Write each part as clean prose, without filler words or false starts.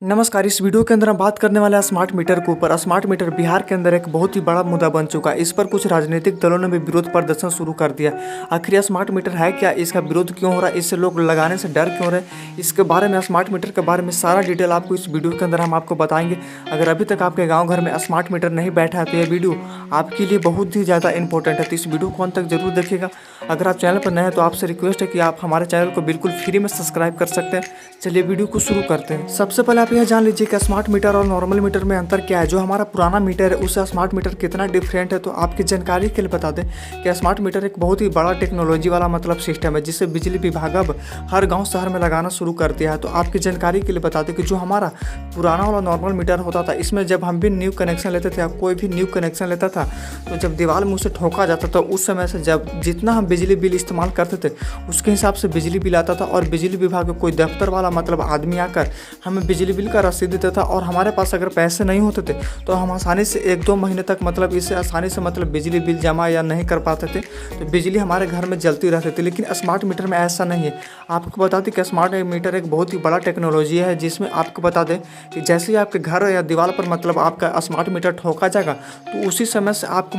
नमस्कार। इस वीडियो के अंदर हम बात करने वाले हैं स्मार्ट मीटर के ऊपर। स्मार्ट मीटर बिहार के अंदर एक बहुत ही बड़ा मुद्दा बन चुका है। इस पर कुछ राजनीतिक दलों ने भी विरोध प्रदर्शन शुरू कर दिया। आखिर यह स्मार्ट मीटर है क्या, इसका विरोध क्यों हो रहा है, इससे लोग लगाने से डर क्यों रहे, इसके बारे में, स्मार्ट मीटर के बारे में सारा डिटेल आपको इस वीडियो के अंदर हम आपको बताएंगे। अगर अभी तक आपके गाँव घर में स्मार्ट मीटर नहीं बैठा है तो यह वीडियो आपके लिए बहुत ही ज़्यादा इंपॉर्टेंट है, तो इस वीडियो को अंत तक जरूर देखिएगा। अगर आप चैनल पर नए हैं तो आपसे रिक्वेस्ट है कि आप हमारे चैनल को बिल्कुल फ्री में सब्सक्राइब कर सकते हैं। चलिए वीडियो को शुरू करते हैं। सबसे पहले आप यह जान लीजिए कि स्मार्ट मीटर और नॉर्मल मीटर में अंतर क्या है। जो हमारा पुराना मीटर है उससे स्मार्ट मीटर कितना डिफरेंट है, तो आपकी जानकारी के लिए बता दें कि स्मार्ट मीटर एक बहुत ही बड़ा टेक्नोलॉजी वाला सिस्टम है जिसे बिजली विभाग अब हर गांव शहर में लगाना शुरू कर दिया है। तो आपकी जानकारी के लिए बता दें कि जो हमारा पुराना वाला नॉर्मल मीटर होता था, इसमें जब हम भी न्यू कनेक्शन लेते थे या कोई भी न्यू कनेक्शन लेता था तो जब दीवार में उसे ठोका जाता था, उस समय से जब जितना हम बिजली बिल इस्तेमाल करते थे उसके हिसाब से बिजली बिल आता था। और बिजली विभाग का कोई दफ्तर वाला आदमी आकर हमें बिजली बिल का रसीद देता था, और हमारे पास अगर पैसे नहीं होते थे तो हम आसानी से 1-2 महीने तक इसे आसानी से बिजली बिल जमा या नहीं कर पाते थे, तो बिजली हमारे घर में जलती रहती थी। लेकिन स्मार्ट मीटर में ऐसा नहीं है। आपको बता दें कि स्मार्ट मीटर एक बहुत ही बड़ा टेक्नोलॉजी है जिसमें आपको बता दें कि जैसे ही आपके घर या दीवार पर आपका स्मार्ट मीटर ठोका जाएगा तो उसी समय से आपको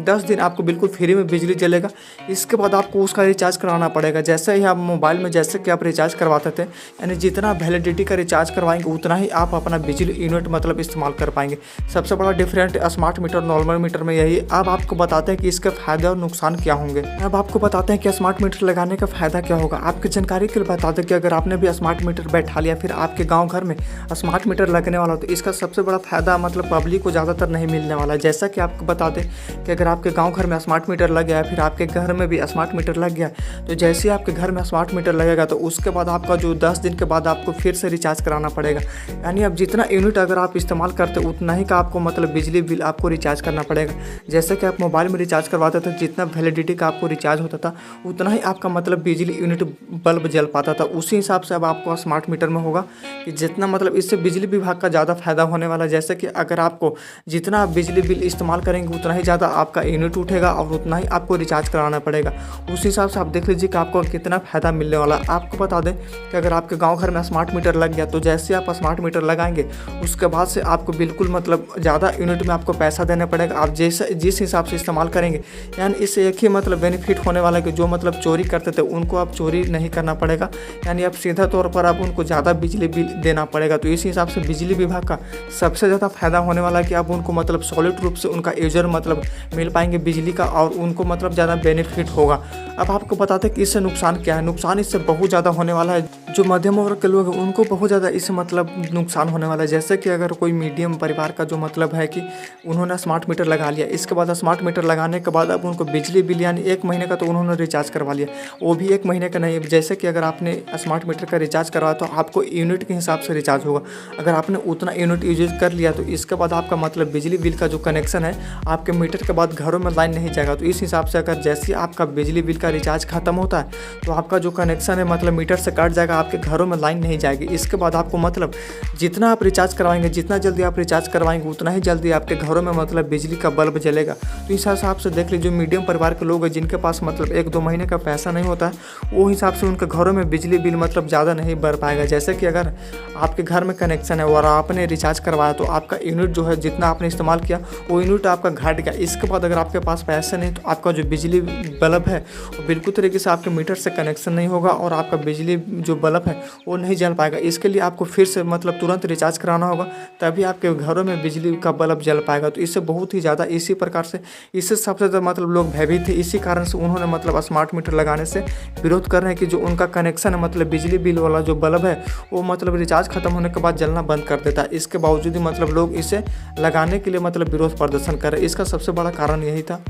10 दिन आपको बिल्कुल फ्री में बिजली जलेगा। इसके बाद आपको उसका रिचार्ज कराना पड़ेगा। जैसे ही आप मोबाइल में जैसे कि आप रिचार्ज करवाते थे, यानी जितना वैलिडिटी का रिचार्ज करवाएंगे उतना ही आप अपना बिजली यूनिट इस्तेमाल कर पाएंगे। सबसे बड़ा different smart meter normal metre में यही। अब आपको बताते हैं कि इसके फायदे और नुकसान क्या होंगे। अब आपको बताते हैं कि स्मार्ट मीटर लगाने का फायदा क्या होगा। आपकी जानकारी के लिए बता दें कि अगर आपने भी स्मार्ट मीटर बैठा लिया, फिर आपके गाँव घर में स्मार्ट मीटर लगने वाला, तो इसका सबसे बड़ा फायदा पब्लिक को ज़्यादातर नहीं मिलने वाला है। जैसा कि आपको बता दें कि अगर आपके गाँव घर में स्मार्ट मीटर लग गया है, फिर आपके घर में भी स्मार्ट मीटर लग गया, तो जैसे ही आपके घर में स्मार्ट मीटर लगेगा तो उसके बाद आपका जो 10 दिन के बाद आपको फिर से रिचार्ज कराना पड़ेगा। यानी अब जितना यूनिट अगर आप इस्तेमाल करते उतना ही का आपको बिजली बिल आपको रिचार्ज करना पड़ेगा। जैसे कि आप मोबाइल में रिचार्ज करवाते थे, जितना वैलिडिटी का आपको रिचार्ज होता था उतना ही आपका बिजली यूनिट बल्ब जल पाता था। उसी हिसाब से अब आपको स्मार्ट मीटर में होगा कि जितना इससे बिजली विभाग का ज़्यादा फायदा होने वाला है। जैसे कि अगर आपको जितना बिजली बिल इस्तेमाल करेंगे उतना ही ज़्यादा आपका यूनिट उठेगा और उतना ही आपको रिचार्ज कराना पड़ेगा। उस हिसाब से आप देख लीजिए कि आपको कितना फ़ायदा मिलने वाला है। आपको बता दें कि अगर आपके गांव घर में स्मार्ट मीटर लग गया तो जैसे आप स्मार्ट मीटर लगाएंगे उसके बाद से आपको बिल्कुल ज़्यादा यूनिट में आपको पैसा देना पड़ेगा। आप जिस हिसाब से इस्तेमाल करेंगे, यानी इससे एक ही बेनिफिट होने वाला है कि जो चोरी करते थे उनको अब चोरी नहीं करना पड़ेगा, यानी अब सीधा तौर पर अब उनको ज़्यादा बिजली बिल देना पड़ेगा। तो इस हिसाब से बिजली विभाग का सबसे ज़्यादा फायदा होने वाला है कि अब उनको सॉलिड रूप से उनका यूजर मिल पाएंगे बिजली का, और उनको ज़्यादा बेनिफिट होगा। अब आपको बताते हैं कि इससे नुकसान क्या है। नुकसान इससे बहुत ज़्यादा होने वाला है। जो मध्यम वर्ग के लोग हैं उनको बहुत ज़्यादा इससे नुकसान होने वाला है। जैसे कि अगर कोई मीडियम परिवार का जो है कि उन्होंने स्मार्ट मीटर लगा लिया, इसके बाद स्मार्ट मीटर लगाने के बाद अब उनको बिजली बिल यानी 1 महीने का तो उन्होंने रिचार्ज करवा लिया, वो भी 1 महीने का नहीं। जैसे कि अगर आपने स्मार्ट मीटर का रिचार्ज करवाया तो आपको यूनिट के हिसाब से रिचार्ज होगा। अगर आपने उतना यूनिट यूज कर लिया तो इसके बाद आपका बिजली बिल का जो कनेक्शन है आपके मीटर के बाद घरों में लाइन नहीं जाएगा। तो इस हिसाब से अगर जैसे आपका बिजली बिल का रिचार्ज खत्म होता है तो आपका जो कनेक्शन है मीटर से कट जाएगा, आपके घरों में लाइन नहीं जाएगी। इसके बाद आपको जितना आप रिचार्ज करवाएंगे, जितना जल्दी आप रिचार्ज करवाएंगे उतना ही जल्दी आपके घरों में बिजली का बल्ब जलेगा। तो इस हिसाब से देख लीजिए, मीडियम परिवार के लोग हैं जिनके पास 1-2 महीने का पैसा नहीं होता है, वो हिसाब से उनके घरों में बिजली बिल ज़्यादा नहीं बढ़ पाएगा। जैसे कि अगर आपके घर में कनेक्शन है और आपने रिचार्ज करवाया तो आपका यूनिट जो है जितना आपने इस्तेमाल किया वो यूनिट आपका घट गया। इसके बाद अगर आपके पास पैसे नहीं तो आपका जो बिजली बल्ब है वो बिल्कुल तरीके से आपके मीटर से कनेक्शन नहीं होगा और आपका बिजली जो बल्ब है वो नहीं जल पाएगा। इसके लिए आपको फिर से तुरंत रिचार्ज कराना होगा, तभी आपके घरों में बिजली का बल्ब जल पाएगा। तो इससे बहुत ही ज़्यादा इसी प्रकार से इससे सबसे ज़्यादा लोग भयभीत थे। इसी कारण से उन्होंने स्मार्ट मीटर लगाने से विरोध कर रहे हैं कि जो उनका कनेक्शन है बिजली बिल वाला जो बल्ब है वो रिचार्ज खत्म होने के बाद जलना बंद कर देता है। इसके बावजूद ही लोग इसे लगाने के लिए विरोध प्रदर्शन कर रहे हैं। इसका सबसे बड़ा कारण यही था।